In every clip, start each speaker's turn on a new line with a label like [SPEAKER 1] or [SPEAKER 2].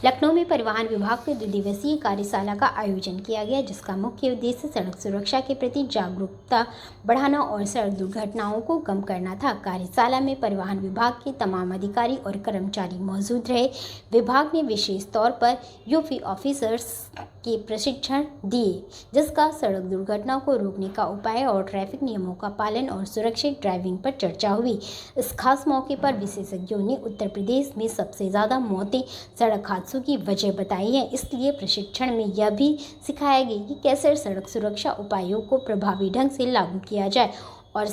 [SPEAKER 1] लखनऊ में परिवहन विभाग की 2 दिवसीय कार्यशाला का आयोजन किया गया, जिसका मुख्य उद्देश्य सड़क सुरक्षा के प्रति जागरूकता बढ़ाना और सड़क दुर्घटनाओं को कम करना था। कार्यशाला में परिवहन विभाग के तमाम अधिकारी और कर्मचारी मौजूद रहे। विभाग ने विशेष तौर पर यूपी ऑफिसर्स के प्रशिक्षण दिए, जिसका सड़क दुर्घटनाओं को रोकने का उपाय और ट्रैफिक नियमों का पालन और सुरक्षित ड्राइविंग पर चर्चा हुई। इस खास मौके पर विशेषज्ञों ने उत्तर प्रदेश में सबसे ज़्यादा मौतें सड़क हादसों की वजह बताई है। इसलिए प्रशिक्षण में यह भी सिखाया गया कि कैसे सड़क सुरक्षा उपायों को प्रभावी ढंग से लागू किया जाए और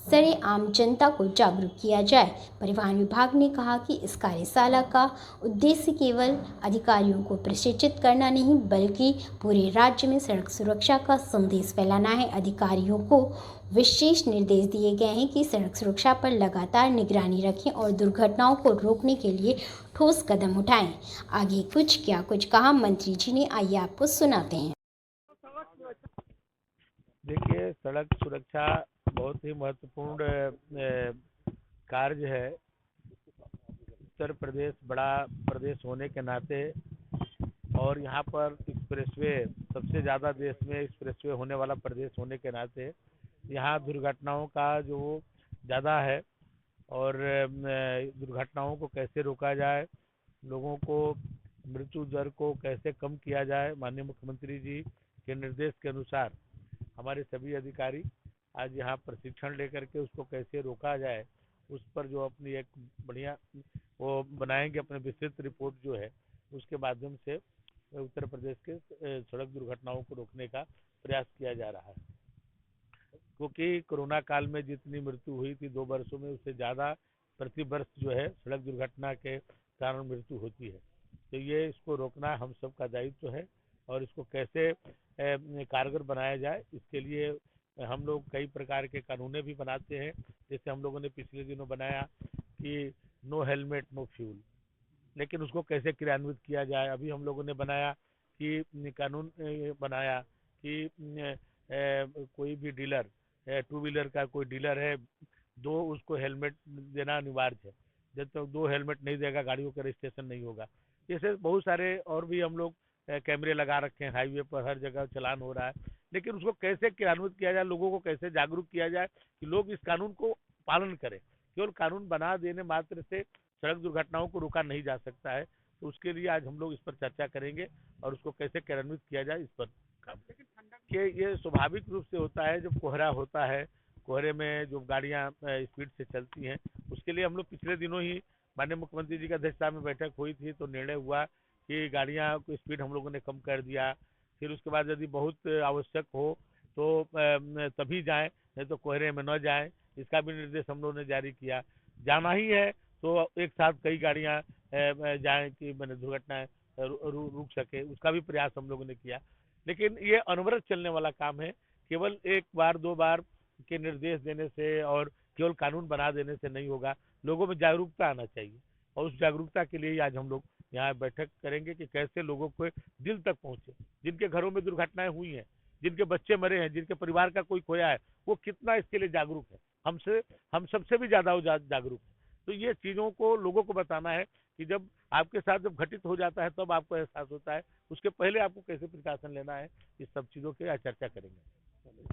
[SPEAKER 1] सरेआम जनता को जागरूक किया जाए। परिवहन विभाग ने कहा कि इस कार्यशाला का उद्देश्य केवल अधिकारियों को प्रशिक्षित करना नहीं, बल्कि पूरे राज्य में सड़क सुरक्षा का संदेश फैलाना है। अधिकारियों को विशेष निर्देश दिए गए हैं कि सड़क सुरक्षा पर लगातार निगरानी रखें और दुर्घटनाओं को रोकने के लिए ठोस कदम उठाएं। आगे कुछ कहा मंत्री जी ने, आइए आपको सुनाते हैं।
[SPEAKER 2] देखिए, सड़क सुरक्षा बहुत ही महत्वपूर्ण कार्य है। उत्तर प्रदेश बड़ा प्रदेश होने के नाते और यहाँ पर एक्सप्रेसवे सबसे ज़्यादा देश में एक्सप्रेसवे होने वाला प्रदेश होने के नाते यहाँ दुर्घटनाओं का जो ज़्यादा है और दुर्घटनाओं को कैसे रोका जाए, लोगों को मृत्यु दर को कैसे कम किया जाए, माननीय मुख्यमंत्री जी के निर्देश के अनुसार हमारे सभी अधिकारी आज यहाँ प्रशिक्षण लेकर के उसको कैसे रोका जाए उस पर जो अपनी एक बढ़िया वो बनाएंगे, अपने विस्तृत रिपोर्ट जो है उसके माध्यम से उत्तर प्रदेश के सड़क दुर्घटनाओं को रोकने का प्रयास किया जा रहा है। क्योंकि कोरोना काल में जितनी मृत्यु हुई थी 2 वर्षों में, उससे ज़्यादा प्रति वर्ष जो है सड़क दुर्घटना के कारण मृत्यु होती है। तो ये इसको रोकना हम सब का दायित्व है और इसको कैसे कारगर बनाया जाए, इसके लिए हम लोग कई प्रकार के कानूनें भी बनाते हैं। जैसे हम लोगों ने पिछले दिनों बनाया कि नो हेलमेट नो फ्यूल, लेकिन उसको कैसे क्रियान्वित किया जाए। अभी हम लोगों ने बनाया कि कानून बनाया कि कोई भी डीलर, टू व्हीलर का कोई डीलर है, उसको हेलमेट देना अनिवार्य है। जब तक 2 हेलमेट नहीं देगा गाड़ियों का रजिस्ट्रेशन नहीं होगा। जैसे बहुत सारे और भी हम लोग कैमरे लगा रखे हैं, हाईवे पर हर जगह चलान हो रहा है, लेकिन उसको कैसे क्रियान्वित किया जाए, लोगों को कैसे जागरूक किया जाए कि लोग इस कानून को पालन करें। केवल कानून बना देने मात्र से सड़क दुर्घटनाओं को रोका नहीं जा सकता है। तो उसके लिए आज हम लोग इस पर चर्चा करेंगे और उसको कैसे क्रियान्वित किया जाए इस पर काम कि ये स्वाभाविक रूप से होता है। जब कोहरा होता है, कोहरे में जो गाड़ियां स्पीड से चलती हैं, उसके लिए हम लोग पिछले दिनों ही माननीय मुख्यमंत्री जी की अध्यक्षता में बैठक हुई थी, तो निर्णय हुआ कि गाड़ियां को स्पीड हम लोगों ने कम कर दिया। फिर उसके बाद यदि बहुत आवश्यक हो तो तभी जाएं, नहीं तो कोहरे में न जाएं, इसका भी निर्देश हम लोगों ने जारी किया। जाना ही है तो एक साथ कई गाड़ियां जाएं कि मैंने दुर्घटनाएं रुक सके, उसका भी प्रयास हम लोगों ने किया। लेकिन ये अनवरत चलने वाला काम है। केवल 1 बार 2 बार के निर्देश देने से और केवल कानून बना देने से नहीं होगा, लोगों में जागरूकता आना चाहिए। और उस जागरूकता के लिए आज हम लोग यहाँ बैठक करेंगे कि कैसे लोगों को दिल तक पहुंचे। जिनके घरों में दुर्घटनाएं हुई हैं, जिनके बच्चे मरे हैं, जिनके परिवार का कोई खोया है, वो कितना इसके लिए जागरूक है, हम सबसे भी ज्यादा वो जागरूक है। तो ये चीजों को लोगों को बताना है कि जब आपके साथ जब घटित हो जाता है तब आपको एहसास होता है, उसके पहले आपको कैसे प्रिकॉशन लेना है, इस सब चीज़ों की आज चर्चा करेंगे।